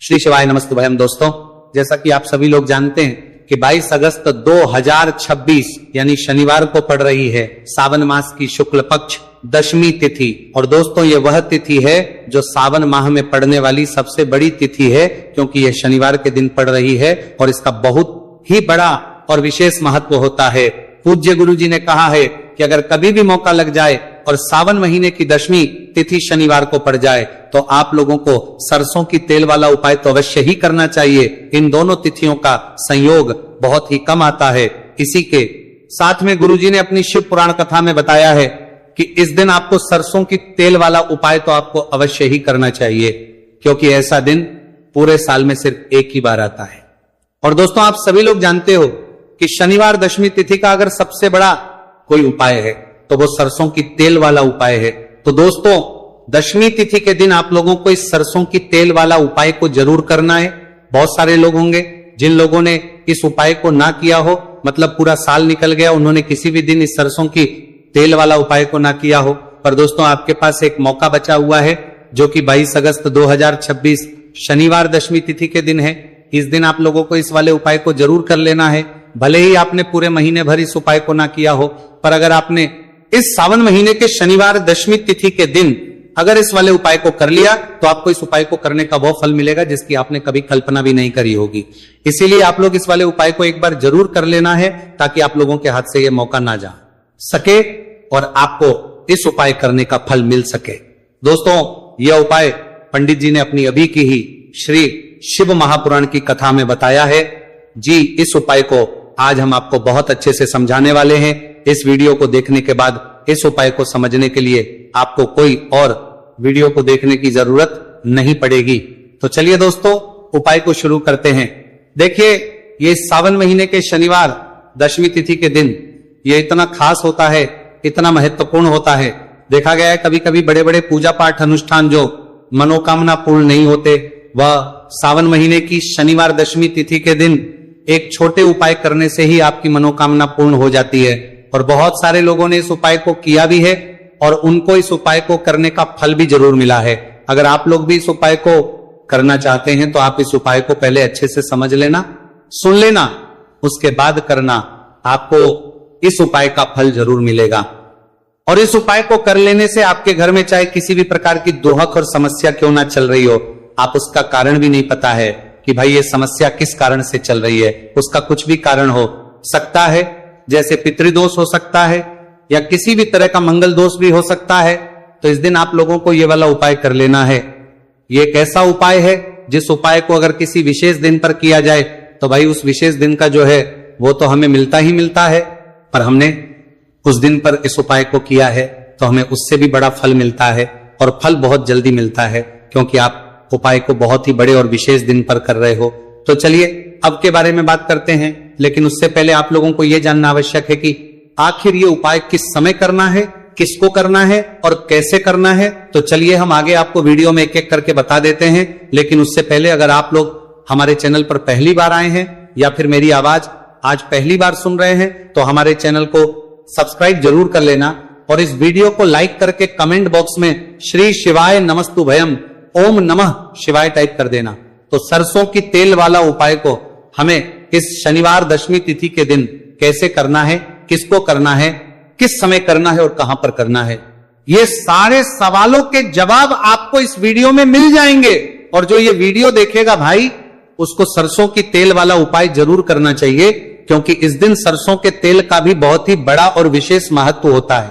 श्री शिवाय नमस्तुभयम। दोस्तों, जैसा कि आप सभी लोग जानते हैं कि 22 अगस्त 2026 यानी शनिवार को पड़ रही है सावन मास की शुक्ल पक्ष दशमी तिथि। और दोस्तों, ये वह तिथि है जो सावन माह में पड़ने वाली सबसे बड़ी तिथि है, क्योंकि यह शनिवार के दिन पड़ रही है और इसका बहुत ही बड़ा और विशेष महत्व होता है। पूज्य गुरु जी ने कहा है कि अगर कभी भी मौका लग जाए और सावन महीने की दशमी तिथि शनिवार को पड़ जाए तो आप लोगों को सरसों की तेल वाला उपाय तो अवश्य ही करना चाहिए। इन दोनों तिथियों का संयोग बहुत ही कम आता है। इसी के साथ में गुरु जी ने अपनी शिव पुराण कथा में बताया है कि इस दिन आपको सरसों की तेल वाला उपाय तो आपको अवश्य ही करना चाहिए, क्योंकि ऐसा दिन पूरे साल में सिर्फ एक ही बार आता है। और दोस्तों, आप सभी लोग जानते हो कि शनिवार दशमी तिथि का अगर सबसे बड़ा कोई उपाय है तो वो सरसों की तेल वाला उपाय है। तो दोस्तों, दशमी तिथि के दिन आप लोगों को इस सरसों की तेल वाला उपाय को जरूर करना है। बहुत सारे लोग होंगे जिन लोगों ने इस उपाय को ना किया हो, मतलब पूरा साल निकल गया, उन्होंने किसी भी दिन इस सरसों की तेल वाला उपाय को ना किया हो। पर दोस्तों, आपके पास एक मौका बचा हुआ है जो कि 22 अगस्त 2026 शनिवार दशमी तिथि के दिन है। इस दिन आप लोगों को इस वाले उपाय को जरूर कर लेना है। भले ही आपने पूरे महीने भर इस उपाय को ना किया हो, पर अगर आपने इस सावन महीने के शनिवार दशमी तिथि के दिन अगर इस वाले उपाय को कर लिया तो आपको इस उपाय को करने का वो फल मिलेगा जिसकी आपने कभी कल्पना भी नहीं करी होगी। इसीलिए आप लोग इस वाले उपाय को एक बार जरूर कर लेना है, ताकि आप लोगों के हाथ से यह मौका ना जा सके और आपको इस उपाय करने का फल मिल सके। दोस्तों, यह उपाय पंडित जी ने अपनी अभी की ही श्री शिव महापुराण की कथा में बताया है जी। इस उपाय को आज हम आपको बहुत अच्छे से समझाने वाले हैं। इस वीडियो को देखने के बाद इस उपाय को समझने के लिए आपको कोई और वीडियो को देखने की जरूरत नहीं पड़ेगी। तो चलिए दोस्तों, उपाय को शुरू करते हैं। देखिए, ये सावन महीने के शनिवार दशमी तिथि के दिन ये इतना खास होता है, इतना महत्वपूर्ण होता है। देखा गया है कभी कभी बड़े बड़े पूजा पाठ अनुष्ठान जो मनोकामना पूर्ण नहीं होते, वह सावन महीने की शनिवार दशमी तिथि के दिन एक छोटे उपाय करने से ही आपकी मनोकामना पूर्ण हो जाती है। और बहुत सारे लोगों ने इस उपाय को किया भी है और उनको इस उपाय को करने का फल भी जरूर मिला है। अगर आप लोग भी इस उपाय को करना चाहते हैं तो आप इस उपाय को पहले अच्छे से समझ लेना, सुन लेना, उसके बाद करना। आपको इस उपाय का फल जरूर मिलेगा। और इस उपाय को कर लेने से आपके घर में चाहे किसी भी प्रकार की दोहक और समस्या क्यों ना चल रही हो, आप उसका कारण भी नहीं पता है कि भाई ये समस्या किस कारण से चल रही है, उसका कुछ भी कारण हो सकता है, जैसे पितृदोष हो सकता है या किसी भी तरह का मंगल दोष भी हो सकता है। तो इस दिन आप लोगों को ये वाला उपाय कर लेना है। ये एक ऐसा उपाय है जिस उपाय को अगर किसी विशेष दिन पर किया जाए तो भाई उस विशेष दिन का जो है वो तो हमें मिलता ही मिलता है, पर हमने उस दिन पर इस उपाय को किया है तो हमें उससे भी बड़ा फल मिलता है और फल बहुत जल्दी मिलता है, क्योंकि आप उपाय को बहुत ही बड़े और विशेष दिन पर कर रहे हो। तो चलिए अब के बारे में बात करते हैं, लेकिन उससे पहले आप लोगों को यह जानना आवश्यक है कि आखिर ये उपाय किस समय करना है, किसको करना है और कैसे करना है। तो चलिए हम आगे आपको वीडियो में एक एक करके बता देते हैं। लेकिन उससे पहले अगर आप लोग हमारे चैनल पर पहली बार आए हैं या फिर मेरी आवाज आज पहली बार सुन रहे हैं तो हमारे चैनल को सब्सक्राइब जरूर कर लेना और इस वीडियो को लाइक करके कमेंट बॉक्स में श्री शिवाय नमस्तुभयम ओम नमः शिवाय टाइप कर देना। तो सरसों की तेल वाला उपाय को हमें इस शनिवार दशमी तिथि के दिन कैसे करना है, किसको करना है, किस समय करना है और कहां पर करना है, ये सारे सवालों के जवाब आपको इस वीडियो में मिल जाएंगे। और जो ये वीडियो देखेगा भाई, उसको सरसों की तेल वाला उपाय जरूर करना चाहिए, क्योंकि इस दिन सरसों के तेल का भी बहुत ही बड़ा और विशेष महत्व होता है।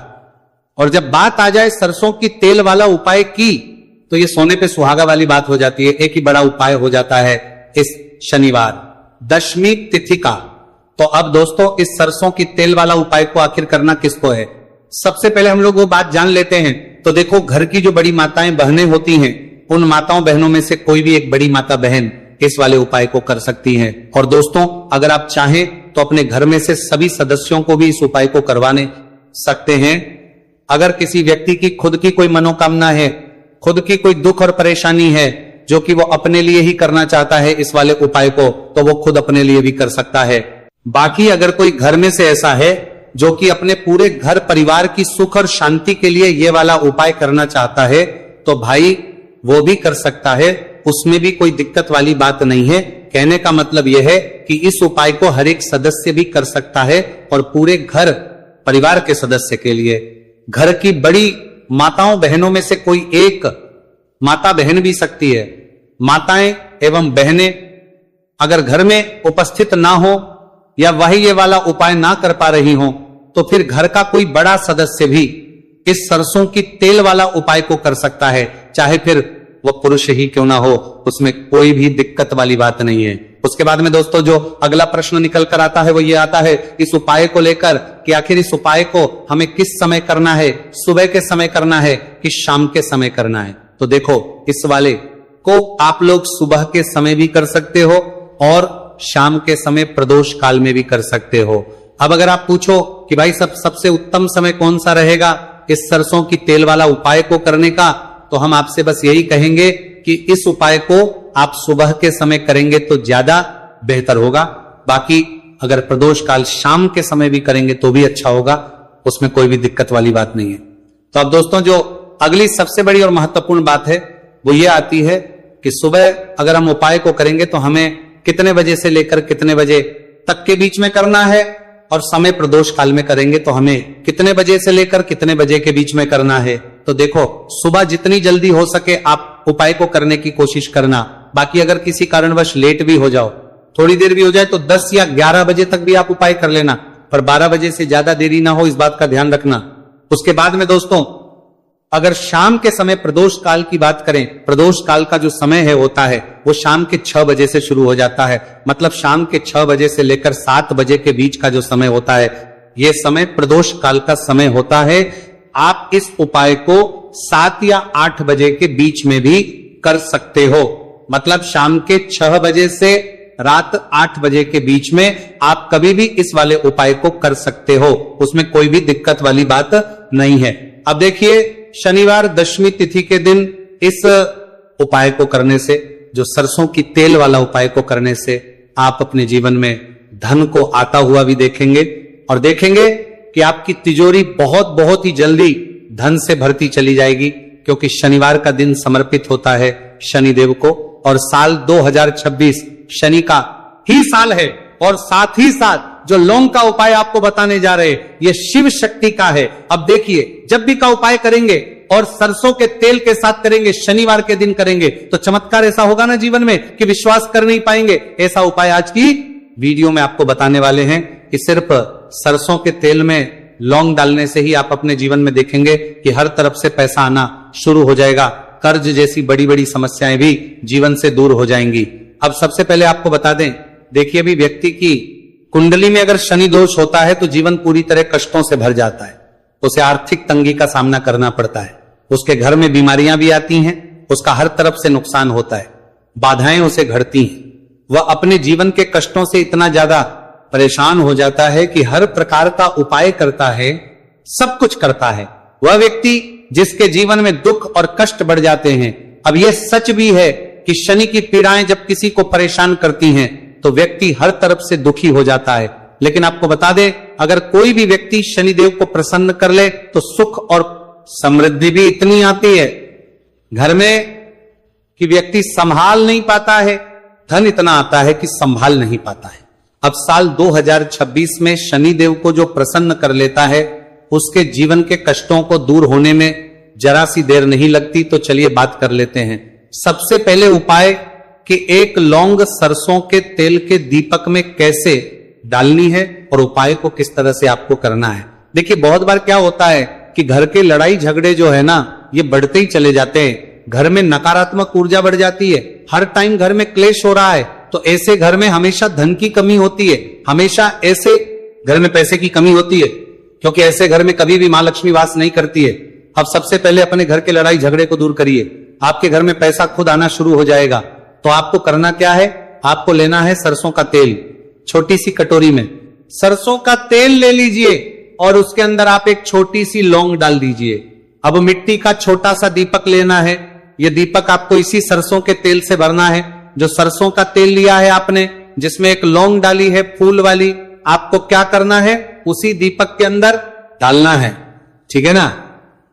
और जब बात आ जाए सरसों की तेल वाला उपाय की, तो ये सोने पे सुहागा वाली बात हो जाती है। एक ही बड़ा उपाय हो जाता है इस शनिवार दशमी तिथि का। तो अब दोस्तों, इस सरसों की तेल वाला उपाय को आखिर करना किसको है, सबसे पहले हम लोग वो बात जान लेते हैं। तो देखो, घर की जो बड़ी माताएं बहनें होती हैं, उन माताओं बहनों में से कोई भी एक बड़ी माता बहन इस वाले उपाय को कर सकती हैं। और दोस्तों, अगर आप चाहें तो अपने घर में से सभी सदस्यों को भी इस उपाय को करवाने सकते हैं। अगर किसी व्यक्ति की खुद की कोई मनोकामना है, खुद की कोई दुख और परेशानी है जो कि वो अपने लिए ही करना चाहता है इस वाले उपाय को, तो वो खुद अपने लिए भी कर सकता है। बाकी अगर कोई घर में से ऐसा है जो कि अपने पूरे घर परिवार की सुख और शांति के लिए ये वाला उपाय करना चाहता है, तो भाई वो भी कर सकता है। उसमें भी कोई दिक्कत वाली बात नहीं है। कहने का मतलब यह है कि इस उपाय को हर एक सदस्य भी कर सकता है और पूरे घर परिवार के सदस्य के लिए, घर की बड़ी माताओं बहनों में से कोई एक माता बहन भी सकती है। माताएं एवं बहनें अगर घर में उपस्थित ना हो या वही ये वाला उपाय ना कर पा रही हो, तो फिर घर का कोई बड़ा सदस्य भी इस सरसों की तेल वाला उपाय को कर सकता है, चाहे फिर वह पुरुष ही क्यों ना हो, उसमें कोई भी दिक्कत वाली बात नहीं है। उसके बाद में दोस्तों जो अगला प्रश्न निकल कर आता है वो ये आता है इस उपाय को लेकर कि आखिर इस उपाय को हमें किस समय करना है, सुबह के समय करना है कि शाम के समय करना है। तो देखो, इस वाले को आप लोग सुबह के समय भी कर सकते हो और शाम के समय प्रदोष काल में भी कर सकते हो। अब अगर आप पूछो कि भाई सबसे उत्तम समय कौन सा रहेगा इस सरसों की तेल वाला उपाय को करने का, तो हम आपसे बस यही कहेंगे कि इस उपाय को आप सुबह के समय करेंगे तो ज्यादा बेहतर होगा। बाकी अगर प्रदोष काल शाम के समय भी करेंगे तो भी अच्छा होगा, उसमें कोई भी दिक्कत वाली बात नहीं है। तो अब दोस्तों जो अगली सबसे बड़ी और महत्वपूर्ण बात है वो ये आती है कि सुबह अगर हम उपाय को करेंगे तो हमें कितने बजे से लेकर कितने बजे तक के बीच में करना है, और समय प्रदोष काल में करेंगे तो हमें कितने बजे से लेकर कितने बजे के बीच में करना है। तो देखो, सुबह जितनी जल्दी हो सके आप उपाय को करने की कोशिश करना। बाकी अगर किसी कारणवश लेट भी हो जाओ, थोड़ी देर भी हो जाए, तो 10 या 11 बजे तक भी आप उपाय कर लेना, पर 12 बजे से ज्यादा देरी ना हो, इस बात का ध्यान रखना। उसके बाद में दोस्तों अगर शाम के समय प्रदोष काल की बात करें, प्रदोष काल का जो समय है होता है वो शाम के 6 बजे से शुरू हो जाता है। मतलब शाम के 6 बजे से लेकर 7 बजे के बीच का जो समय होता है, ये समय प्रदोष काल का समय होता है। आप इस उपाय को 7 या 8 बजे के बीच में भी कर सकते हो। मतलब शाम के 6 बजे से रात 8 बजे के बीच में आप कभी भी इस वाले उपाय को कर सकते हो, उसमें कोई भी दिक्कत वाली बात नहीं है। अब देखिए, शनिवार दशमी तिथि के दिन इस उपाय को करने से, जो सरसों की तेल वाला उपाय को करने से, आप अपने जीवन में धन को आता हुआ भी देखेंगे और देखेंगे कि आपकी तिजोरी बहुत बहुत ही जल्दी धन से भरती चली जाएगी, क्योंकि शनिवार का दिन समर्पित होता है शनिदेव को और साल 2026 शनि का ही साल है। और साथ ही साथ जो लौंग का उपाय आपको बताने जा रहे हैं ये शिव शक्ति का है। अब देखिए, जब भी का उपाय करेंगे और सरसों के तेल के साथ करेंगे, शनिवार के दिन करेंगे, तो चमत्कार ऐसा होगा ना जीवन में कि विश्वास कर नहीं पाएंगे। ऐसा उपाय आज की वीडियो में आपको बताने वाले हैं कि सिर्फ सरसों के तेल में लौंग डालने से ही आप अपने जीवन में देखेंगे कि हर तरफ से पैसा आना शुरू हो जाएगा। कर्ज जैसी बड़ी बड़ी समस्याएं भी जीवन से दूर हो जाएंगी। अब सबसे पहले आपको बता दें, देखिए, अभी व्यक्ति की कुंडली में अगर शनि दोष होता है तो जीवन पूरी तरह कष्टों से भर जाता है, उसे आर्थिक तंगी का सामना करना पड़ता है, उसके घर में बीमारियां भी आती हैं, उसका हर तरफ से नुकसान होता है, बाधाएं उसे घड़ती हैं, वह अपने जीवन के कष्टों से इतना ज्यादा परेशान हो जाता है कि हर प्रकार का उपाय करता है, सब कुछ करता है। वह व्यक्ति जिसके जीवन में दुख और कष्ट बढ़ जाते हैं। अब यह सच भी है कि शनि की पीड़ाएं जब किसी को परेशान करती हैं तो व्यक्ति हर तरफ से दुखी हो जाता है। लेकिन आपको बता दें, अगर कोई भी व्यक्ति शनिदेव को प्रसन्न कर ले तो सुख और समृद्धि भी इतनी आती है घर में कि व्यक्ति संभाल नहीं पाता है, धन इतना आता है कि संभाल नहीं पाता है। अब साल 2026 में शनिदेव को जो प्रसन्न कर लेता है उसके जीवन के कष्टों को दूर होने में जरा सी देर नहीं लगती। तो चलिए बात कर लेते हैं। सबसे पहले उपाय कि एक लौंग सरसों के तेल के दीपक में कैसे डालनी है और उपाय को किस तरह से आपको करना है। देखिए, बहुत बार क्या होता है कि घर के लड़ाई झगड़े जो है ना, ये बढ़ते ही चले जाते हैं। घर में नकारात्मक ऊर्जा बढ़ जाती है, हर टाइम घर में क्लेश हो रहा है, तो ऐसे घर में हमेशा धन की कमी होती है, हमेशा ऐसे घर में पैसे की कमी होती है, क्योंकि ऐसे घर में कभी भी मां लक्ष्मी वास नहीं करती है। अब सबसे पहले अपने घर के लड़ाई झगड़े को दूर करिए, आपके घर में पैसा खुद आना शुरू हो जाएगा। तो आपको करना क्या है, आपको लेना है सरसों का तेल। छोटी सी कटोरी में सरसों का तेल ले लीजिए और उसके अंदर आप एक छोटी सी लौंग डाल दीजिए। अब मिट्टी का छोटा सा दीपक लेना है, यह दीपक आपको इसी सरसों के तेल से भरना है। जो सरसों का तेल लिया है आपने, जिसमें एक लौंग डाली है फूल वाली, आपको क्या करना है, उसी दीपक के अंदर डालना है। ठीक है ना।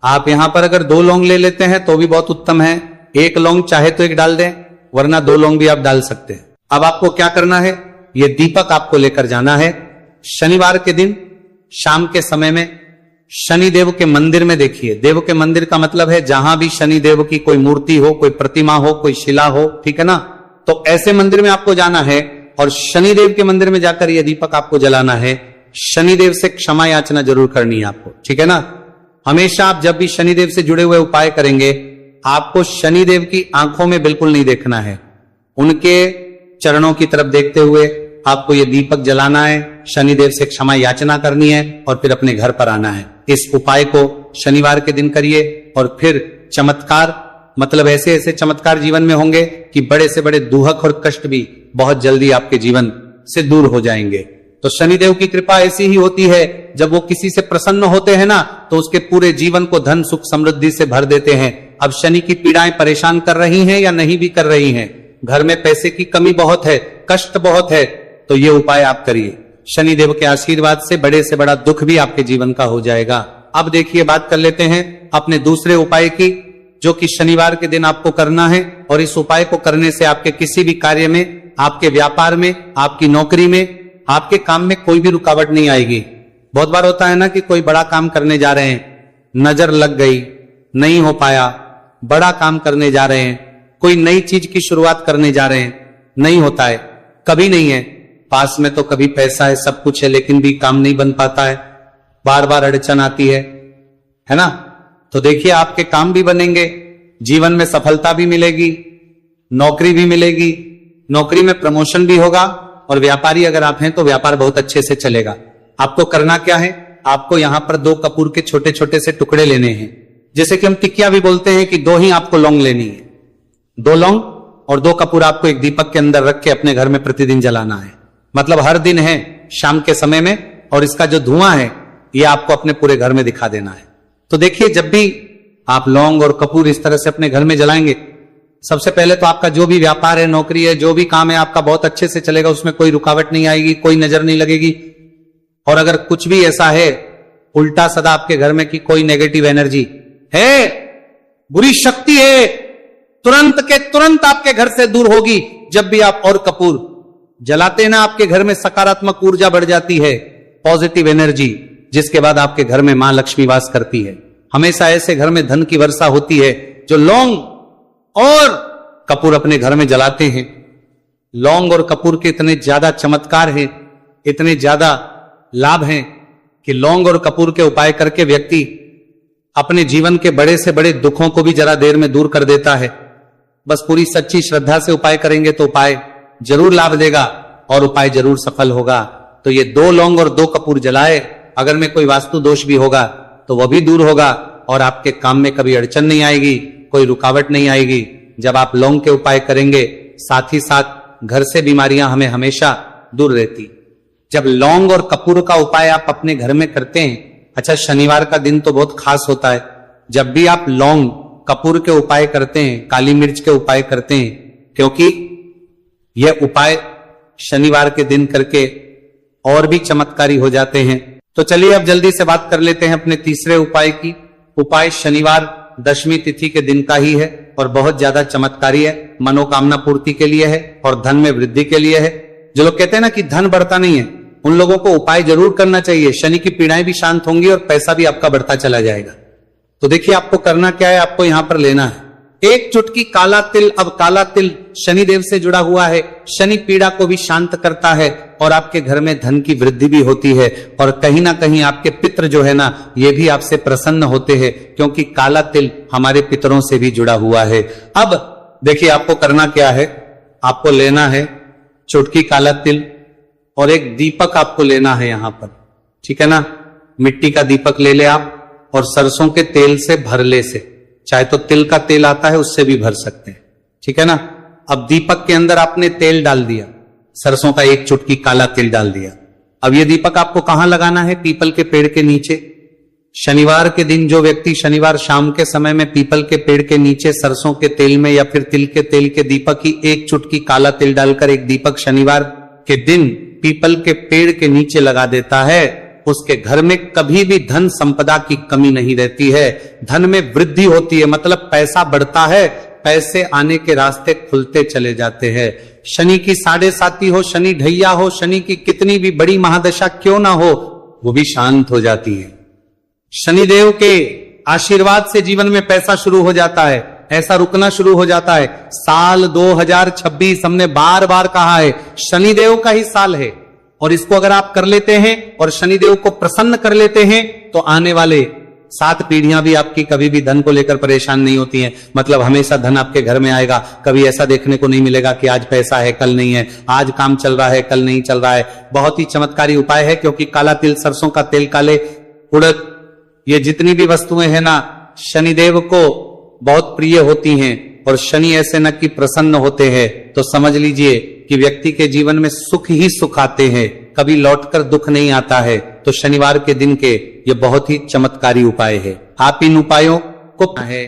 आप यहां पर अगर 2 लौंग ले लेते हैं तो भी बहुत उत्तम है, 1 लौंग चाहे तो 1 डाल दें, वरना 2 लौंग भी आप डाल सकते हैं। अब आपको क्या करना है, ये दीपक आपको लेकर जाना है शनिवार के दिन शाम के समय में शनिदेव के मंदिर में। देखिए, देव के मंदिर का मतलब है जहां भी शनिदेव की कोई मूर्ति हो, कोई प्रतिमा हो, कोई शिला हो, ठीक है ना, तो ऐसे मंदिर में आपको जाना है और शनिदेव के मंदिर में जाकर यह दीपक आपको जलाना है। शनिदेव से क्षमा याचना जरूर करनी है आपको, ठीक है ना। हमेशा आप जब भी शनिदेव से जुड़े हुए उपाय करेंगे, आपको शनिदेव की आंखों में बिल्कुल नहीं देखना है, उनके चरणों की तरफ देखते हुए आपको ये दीपक जलाना है, शनिदेव से क्षमा याचना करनी है और फिर अपने घर पर आना है। इस उपाय को शनिवार के दिन करिए और फिर चमत्कार, मतलब ऐसे ऐसे चमत्कार जीवन में होंगे कि बड़े से बड़े दुहक और कष्ट भी बहुत जल्दी आपके जीवन से दूर हो जाएंगे। तो शनिदेव की कृपा ऐसी ही होती है, जब वो किसी से प्रसन्न होते हैं ना, तो उसके पूरे जीवन को धन सुख समृद्धि से भर देते हैं। अब शनि की पीड़ाएं परेशान कर रही हैं या नहीं भी कर रही हैं, घर में पैसे की कमी बहुत है, कष्ट बहुत है, तो ये उपाय आप करिए। शनिदेव के आशीर्वाद से बड़ा दुख भी आपके जीवन का हो जाएगा। अब देखिए, बात कर लेते हैं अपने दूसरे उपाय की, जो कि शनिवार के दिन आपको करना है। और इस उपाय को करने से आपके किसी भी कार्य में, आपके व्यापार में, आपकी नौकरी में, आपके काम में कोई भी रुकावट नहीं आएगी। बहुत बार होता है ना कि कोई बड़ा काम करने जा रहे हैं, नजर लग गई, नहीं हो पाया, बड़ा काम करने जा रहे हैं, कोई नई चीज की शुरुआत करने जा रहे हैं, नहीं होता है, कभी नहीं है, पास में तो कभी पैसा है, सब कुछ है, लेकिन भी काम नहीं बन पाता है, बार बार अड़चन आती है ना। तो देखिए, आपके काम भी बनेंगे, जीवन में सफलता भी मिलेगी, नौकरी भी मिलेगी, नौकरी में प्रमोशन भी होगा, और व्यापारी अगर आप हैं तो व्यापार बहुत अच्छे से चलेगा। आपको करना क्या है, आपको यहां पर 2 कपूर के छोटे छोटे से टुकड़े लेने हैं, जैसे कि हम टिकिया भी बोलते हैं कि 2 ही आपको लौंग लेनी है, 2 लौंग और 2 कपूर आपको एक दीपक के अंदर रख के अपने घर में प्रतिदिन जलाना है। मतलब हर दिन है शाम के समय में, और इसका जो धुआं है ये आपको अपने पूरे घर में दिखा देना है। तो देखिए, जब भी आप लौंग और कपूर इस तरह से अपने घर में जलाएंगे, सबसे पहले तो आपका जो भी व्यापार है, नौकरी है, जो भी काम है आपका बहुत अच्छे से चलेगा, उसमें कोई रुकावट नहीं आएगी, कोई नजर नहीं लगेगी। और अगर कुछ भी ऐसा है उल्टा सदा आपके घर में कि कोई नेगेटिव एनर्जी है, बुरी शक्ति है, तुरंत के तुरंत आपके घर से दूर होगी। जब भी आप और कपूर जलाते हैं ना, आपके घर में सकारात्मक ऊर्जा बढ़ जाती है, पॉजिटिव एनर्जी, जिसके बाद आपके घर में मां लक्ष्मी वास करती है। हमेशा ऐसे घर में धन की वर्षा होती है जो लौंग और कपूर अपने घर में जलाते हैं। लौंग और कपूर के इतने ज्यादा चमत्कार हैं, इतने ज्यादा लाभ हैं कि लौंग और कपूर के उपाय करके व्यक्ति अपने जीवन के बड़े से बड़े दुखों को भी जरा देर में दूर कर देता है। बस पूरी सच्ची श्रद्धा से उपाय करेंगे तो उपाय जरूर लाभ देगा और उपाय जरूर सफल होगा। तो ये 2 लौंग और 2 कपूर जलाए, अगर में कोई वास्तु दोष भी होगा तो वह भी दूर होगा और आपके काम में कभी अड़चन नहीं आएगी, कोई रुकावट नहीं आएगी। जब आप लौंग के उपाय करेंगे, साथ ही साथ घर से बीमारियां हमें हमेशा दूर रहती। जब लौंग और कपूर का उपाय आप अपने घर में करते हैं, अच्छा शनिवार का दिन तो बहुत खास होता है, जब भी आप लौंग कपूर के उपाय करते हैं, काली मिर्च के उपाय करते हैं, क्योंकि यह उपाय शनिवार के दिन करके और भी चमत्कारी हो जाते हैं। तो चलिए अब जल्दी से बात कर लेते हैं अपने तीसरे उपाय की। उपाय शनिवार दशमी तिथि के दिन का ही है और बहुत ज्यादा चमत्कारी है, मनोकामना पूर्ति के लिए है और धन में वृद्धि के लिए है। जो लोग कहते हैं ना कि धन बढ़ता नहीं है, उन लोगों को उपाय जरूर करना चाहिए, शनि की पीड़ाएं भी शांत होंगी और पैसा भी आपका बढ़ता चला जाएगा। तो देखिए आपको करना क्या है, आपको यहां पर लेना है 1 चुटकी काला तिल। अब काला तिल शनिदेव से जुड़ा हुआ है, शनि पीड़ा को भी शांत करता है और आपके घर में धन की वृद्धि भी होती है और कहीं ना कहीं आपके पितृ जो है ना, ये भी आपसे प्रसन्न होते हैं, क्योंकि काला तिल हमारे पितरों से भी जुड़ा हुआ है। अब देखिए आपको करना क्या है, आपको लेना है चुटकी काला तिल और एक दीपक आपको लेना है यहां पर, ठीक है ना। मिट्टी का दीपक ले ले आप और सरसों के तेल से भरले से, चाहे तो तिल का तेल आता है उससे भी भर सकते हैं, ठीक है ना। अब दीपक के अंदर आपने तेल डाल दिया, सरसों का 1 चुटकी काला तिल डाल दिया। अब ये दीपक आपको कहां लगाना है, पीपल के पेड़ के नीचे। शनिवार के दिन जो व्यक्ति शनिवार शाम के समय में पीपल के पेड़ के नीचे सरसों के तेल में या फिर तिल के तेल के दीपक की 1 चुटकी काला तिल डालकर एक दीपक शनिवार के दिन पीपल के पेड़ के नीचे लगा देता है, उसके घर में कभी भी धन संपदा की कमी नहीं रहती है, धन में वृद्धि होती है, मतलब पैसा बढ़ता है, पैसे आने के रास्ते खुलते चले जाते हैं। शनि की 7.5 हो, शनि ढैया हो, शनि की कितनी भी बड़ी महादशा क्यों ना हो, वो भी शांत हो जाती है। शनिदेव के आशीर्वाद से जीवन में पैसा शुरू हो जाता है, ऐसा रुकना शुरू हो जाता है। साल 2026 हमने बार बार कहा है शनिदेव का ही साल है, और इसको अगर आप कर लेते हैं और शनिदेव को प्रसन्न कर लेते हैं तो आने वाले 7 पीढ़ियां भी आपकी कभी भी धन को लेकर परेशान नहीं होती हैं। मतलब हमेशा धन आपके घर में आएगा, कभी ऐसा देखने को नहीं मिलेगा कि आज पैसा है कल नहीं है, आज काम चल रहा है कल नहीं चल रहा है। बहुत ही चमत्कारी उपाय है, क्योंकि काला तिल, सरसों का तेल, काले उड़द, ये जितनी भी वस्तुएं हैं ना, शनिदेव को बहुत प्रिय होती हैं। और शनि ऐसे न कि प्रसन्न होते हैं तो समझ लीजिए कि व्यक्ति के जीवन में सुख ही सुख आते हैं, कभी लौटकर दुख नहीं आता है। तो शनिवार के दिन के ये बहुत ही चमत्कारी उपाय है। आप इन उपायों को है,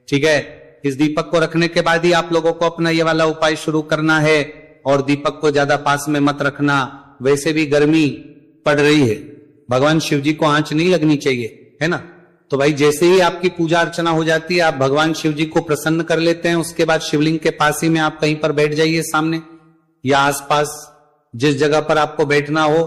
ठीक है। इस दीपक को रखने के बाद ही आप लोगों को अपना ये वाला उपाय शुरू करना है, और दीपक को ज्यादा पास में मत रखना। वैसे भी गर्मी पड़ रही है, भगवान शिव जी को आंच नहीं लगनी चाहिए, है ना। तो भाई जैसे ही आपकी पूजा अर्चना हो जाती है, आप भगवान शिव जी को प्रसन्न कर लेते हैं, उसके बाद शिवलिंग के पास ही में आप कहीं पर बैठ जाइए, सामने या आसपास जिस जगह पर आपको बैठना हो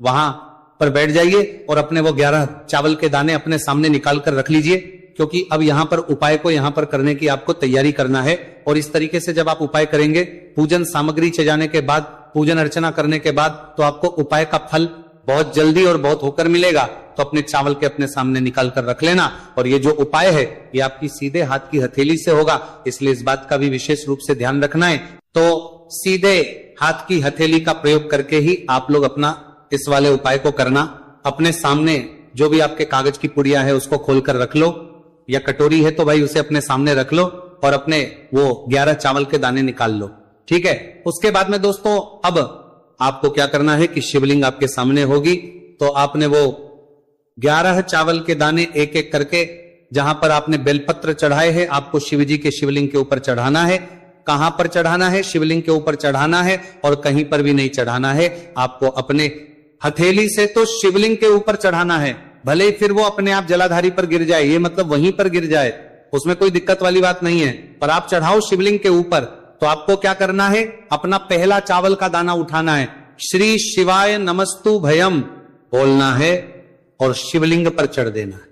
वहां पर बैठ जाइए, और अपने वो 11 चावल के दाने अपने सामने निकाल कर रख लीजिए, क्योंकि अब यहां पर उपाय को यहां पर करने की आपको तैयारी करना है। और इस तरीके से जब आप उपाय करेंगे, पूजन सामग्री सजाने के बाद, पूजन अर्चना करने के बाद, तो आपको उपाय का फल बहुत जल्दी और बहुत होकर मिलेगा। तो अपने चावल के अपने सामने निकाल कर रख लेना। और ये जो उपाय है ये आपकी सीधे हाथ की हथेली से होगा, इसलिए इस बात का भी विशेष रूप से ध्यान रखना है। तो सीधे हाथ की हथेली का प्रयोग करके ही आप लोग अपना इस वाले उपाय को करना। अपने सामने जो भी आपके कागज की पुड़िया है उसको खोलकर रख लो, या कटोरी है तो भाई उसे अपने सामने रख लो, और अपने वो 11 चावल के दाने निकाल लो, ठीक है। उसके बाद में दोस्तों अब आपको क्या करना है कि शिवलिंग आपके सामने होगी, तो आपने वो 11 चावल के दाने एक एक करके, जहां पर आपने बेलपत्र चढ़ाए हैं, आपको शिव जी के शिवलिंग के ऊपर चढ़ाना है। कहां पर चढ़ाना है? शिवलिंग के ऊपर चढ़ाना है, और कहीं पर भी नहीं चढ़ाना है। आपको अपने हथेली से तो शिवलिंग के ऊपर चढ़ाना है, भले ही फिर वो अपने आप जलाधारी पर गिर जाए, ये मतलब वहीं पर गिर जाए, उसमें कोई दिक्कत वाली बात नहीं है, पर आप चढ़ाओ शिवलिंग के ऊपर। तो आपको क्या करना है? अपना पहला चावल का दाना उठाना है, श्री शिवाय नमस्तु भयम बोलना है और शिवलिंग पर चढ़ देना है।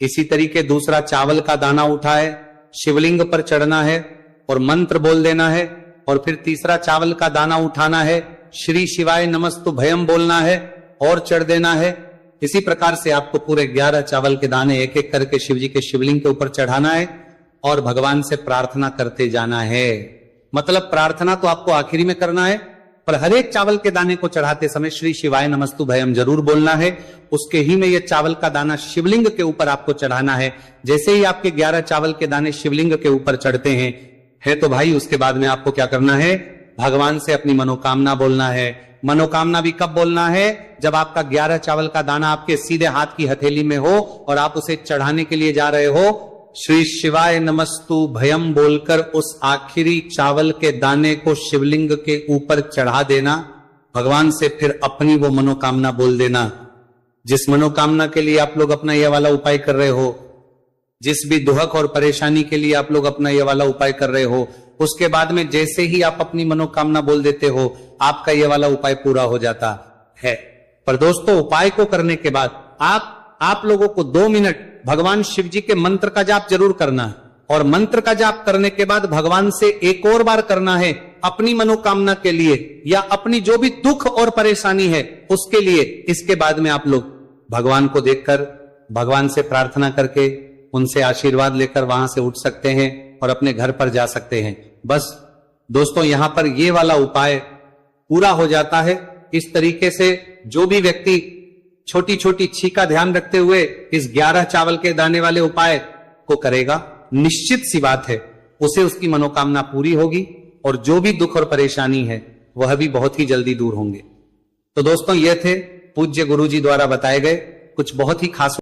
इसी तरीके दूसरा चावल का दाना उठाए, शिवलिंग पर चढ़ना है और मंत्र बोल देना है, और फिर तीसरा चावल का दाना उठाना है, श्री शिवाय नमस्तु भयम बोलना है और चढ़ देना है। इसी प्रकार से आपको पूरे 11 चावल के दाने एक एक करके शिव जी के शिवलिंग के ऊपर चढ़ाना है और भगवान से प्रार्थना करते जाना है। मतलब प्रार्थना तो आपको आखिरी में करना है, पर हर एक चावल के दाने को चढ़ाते समय श्री शिवाय नमस्तु भयम जरूर बोलना है। उसके ही में ये चावल का दाना शिवलिंग के ऊपर आपको चढ़ाना है। जैसे ही आपके 11 चावल के दाने शिवलिंग के ऊपर चढ़ते हैं है तो भाई उसके बाद में आपको क्या करना है? भगवान से अपनी मनोकामना बोलना है। मनोकामना भी कब बोलना है? जब आपका 11 चावल का दाना आपके सीधे हाथ की हथेली में हो और आप उसे चढ़ाने के लिए जा रहे हो, श्री शिवाय नमस्तु भयम बोलकर उस आखिरी चावल के दाने को शिवलिंग के ऊपर चढ़ा देना। भगवान से फिर अपनी वो मनोकामना बोल देना, जिस मनोकामना के लिए आप लोग अपना यह वाला उपाय कर रहे हो, जिस भी दुहक और परेशानी के लिए आप लोग अपना यह वाला उपाय कर रहे हो, उसके बाद में जैसे ही आप अपनी मनोकामना बोल देते हो, आपका यह वाला उपाय पूरा हो जाता है। पर दोस्तों, उपाय को करने के बाद आप लोगों को 2 मिनट भगवान शिव जी के मंत्र का जाप जरूर करना है, और मंत्र का जाप करने के बाद भगवान से एक और बार करना है अपनी मनोकामना के लिए या अपनी जो भी दुख और परेशानी है उसके लिए। इसके बाद में आप लोग भगवान को देखकर, भगवान से प्रार्थना करके, उनसे आशीर्वाद लेकर वहां से उठ सकते हैं और अपने घर पर जा सकते हैं। बस दोस्तों, यहां पर ये वाला उपाय पूरा हो जाता है। इस तरीके से जो भी व्यक्ति छोटी छोटी छी का ध्यान रखते हुए इस 11 चावल के दाने वाले उपाय को करेगा, निश्चित सी बात है उसे उसकी मनोकामना पूरी होगी और जो भी दुख और परेशानी है वह भी बहुत ही जल्दी दूर होंगे। तो दोस्तों, ये थे पूज्य गुरुजी द्वारा बताए गए कुछ बहुत ही खास